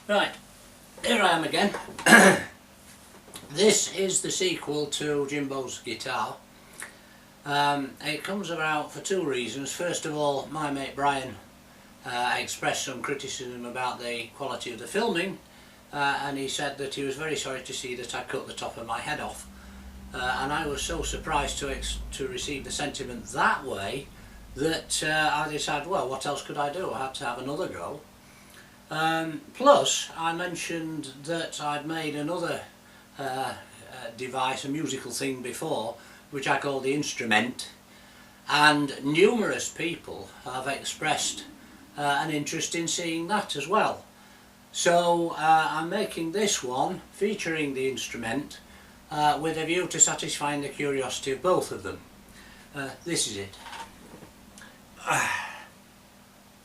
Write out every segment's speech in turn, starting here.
Right, here I am again. This is the sequel to Jimbo's guitar. It comes about for two reasons. First of all, my mate Brian expressed some criticism about the quality of the filming, and he said that he was very sorry to see that I cut the top of my head off. And I was so surprised to receive the sentiment that way that I decided, well, what else could I do? I had to have another go. Plus, I mentioned that I'd made another device, a musical thing before, which I call the instrument, and numerous people have expressed an interest in seeing that as well. So I'm making this one featuring the instrument with a view to satisfying the curiosity of both of them. This is it.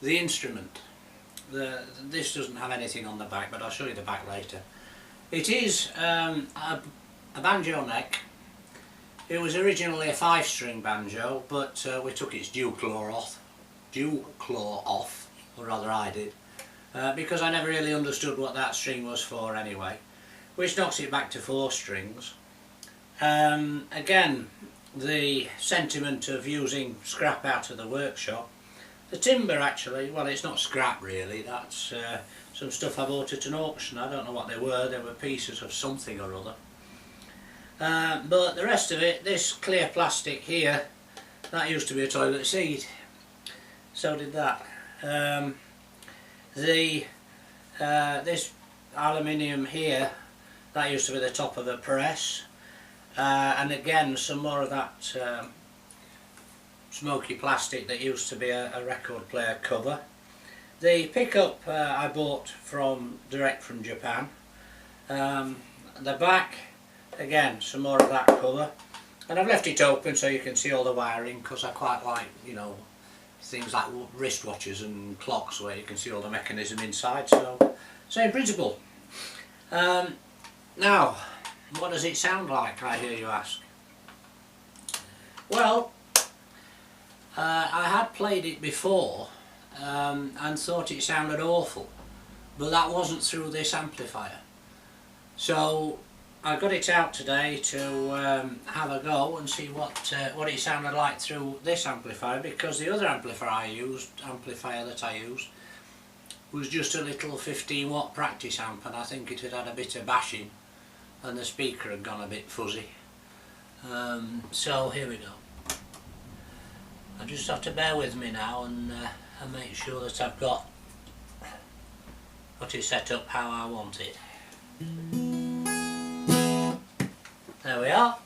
The instrument. This doesn't have anything on the back, but I'll show you the back later. It is a banjo neck. It was originally a 5-string banjo, but we took its dew claw off, or rather I did, because I never really understood what that string was for anyway, which knocks it back to 4 strings. Again, the sentiment of using scrap out of the workshop. The timber actually, well, it's not scrap really, that's some stuff I bought at an auction. I don't know what they were pieces of something or other. But the rest of it, this clear plastic here, that used to be a toilet seat. So did that. This aluminium here, that used to be the top of a press. And again, some more of that smoky plastic that used to be a record player cover. The pickup I bought direct from Japan. The back, again, some more of that cover, and I've left it open so you can see all the wiring, because I quite like, you know, things like wristwatches and clocks where you can see all the mechanism inside. So same principle. Now, what does it sound like, I hear you ask? Well, I had played it before and thought it sounded awful, but that wasn't through this amplifier. So I got it out today to have a go and see what it sounded like through this amplifier, because the other amplifier that I used was just a little 15-watt practice amp, and I think it had had a bit of bashing and the speaker had gone a bit fuzzy. So here we go. I just have to bear with me now and make sure that I've got it set up how I want it. There we are.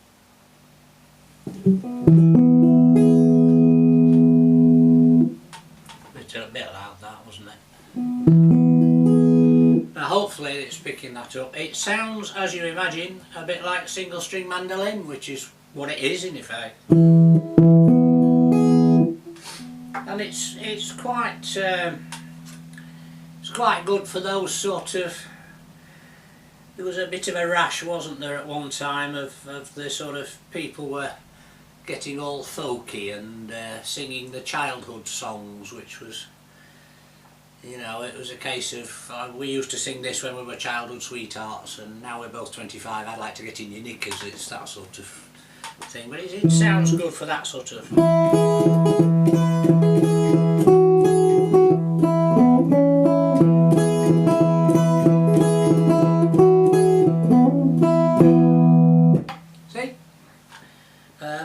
A bit loud that, wasn't it? Now hopefully it's picking that up. It sounds, as you imagine, a bit like a single string mandolin, which is what it is in effect. And it's quite good for those sort of. There was a bit of a rash, wasn't there, at one time of the sort of people were getting all folky and singing the childhood songs, which was, you know, it was a case of we used to sing this when we were childhood sweethearts, and now we're both 25. I'd like to get in your knickers. It's that sort of thing, but it sounds good for that sort of.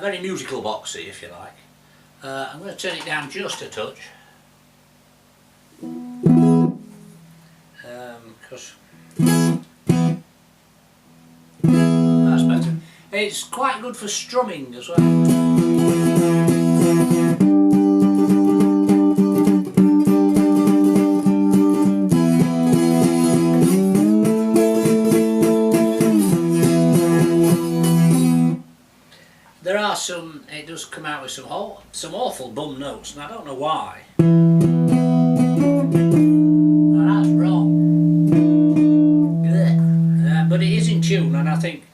Very musical boxy, if you like. I'm going to turn it down just a touch, because that's better. It's quite good for strumming as well. There are some, it does come out with some awful bum notes, and I don't know why. Well, that's wrong. But it is in tune, and I think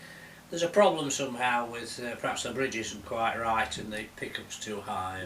there's a problem somehow with perhaps the bridge isn't quite right and the pickup's too high.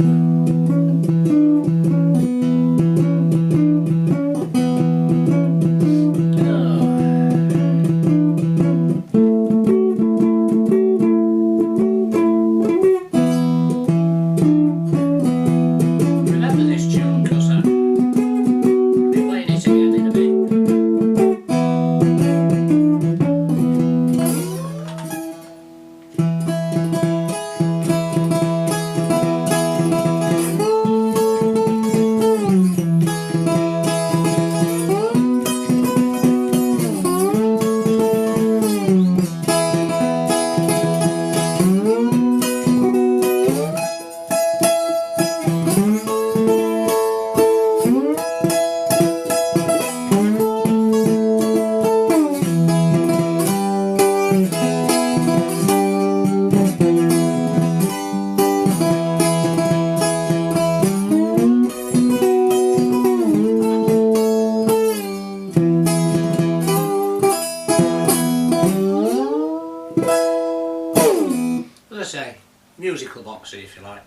musical box if you like.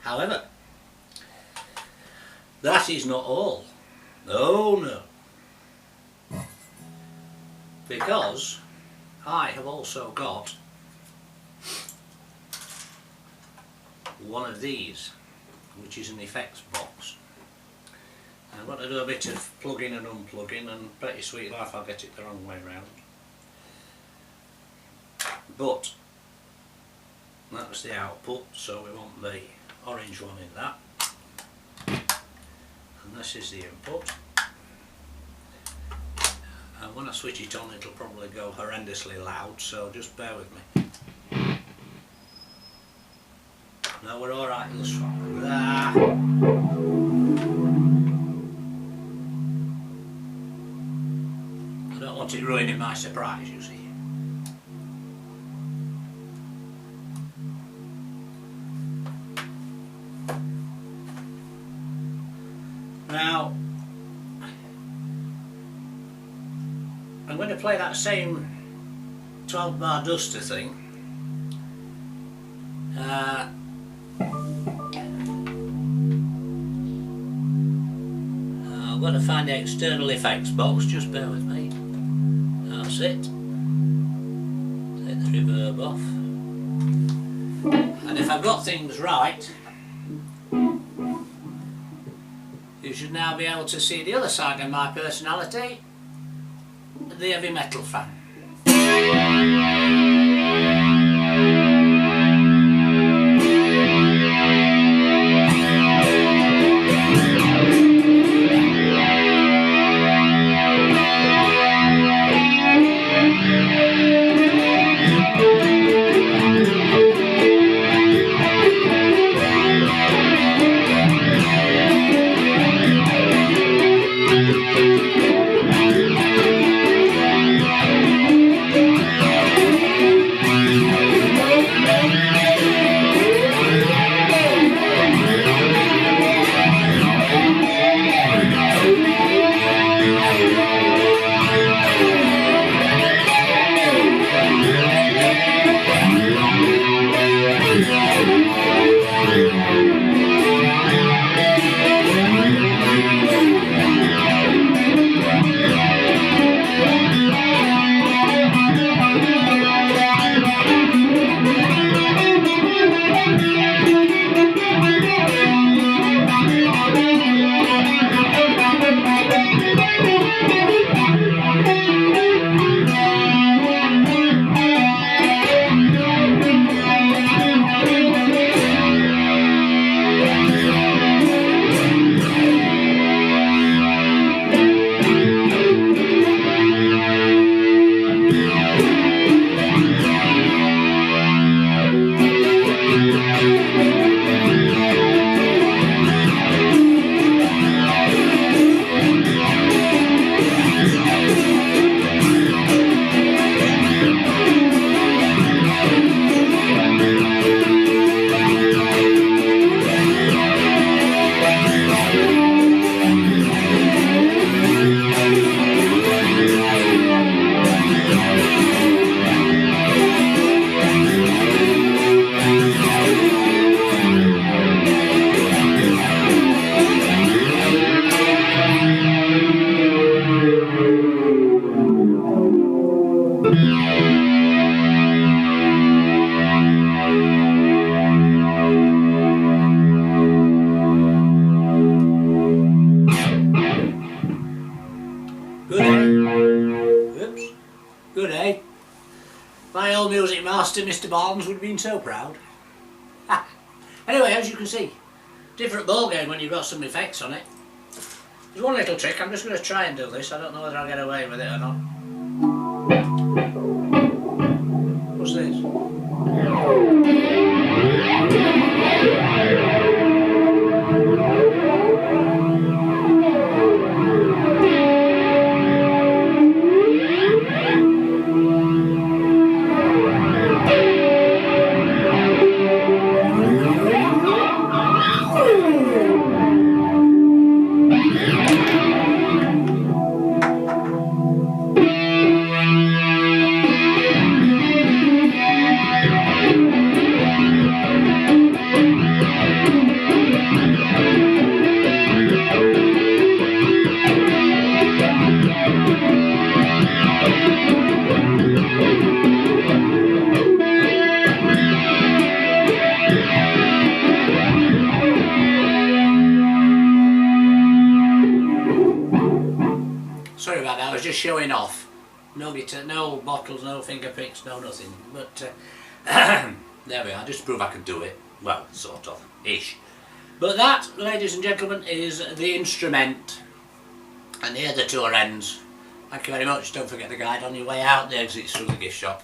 However, that is not all. No. Because I have also got one of these, which is an effects box. I'm going to do a bit of plugging and unplugging, and pretty sweet life I'll get it the wrong way round. But that's the output, so we want the orange one in that. And this is the input. And when I switch it on it'll probably go horrendously loud, so just bear with me. No, we're alright thus far. I don't want it ruining my surprise, you see. Now, I'm going to play that same 12 bar duster thing. I'm going to find the external effects box, just bear with me. That's it. Take the reverb off. And if I've got things right, you should now be able to see the other side of my personality, the heavy metal fan. Good, eh? My old music master, Mr. Barnes, would have been so proud. Anyway, as you can see, different ball game when you've got some effects on it. There's one little trick, I'm just going to try and do this. I don't know whether I'll get away with it or not. What's this? just showing off. No guitar, no bottles, no finger picks, no nothing. But there we are, just to prove I can do it. Well, sort of, ish. But that, ladies and gentlemen, is the instrument. And here are the 2 ends. Thank you very much. Don't forget the guide on your way out. The exit's through the gift shop.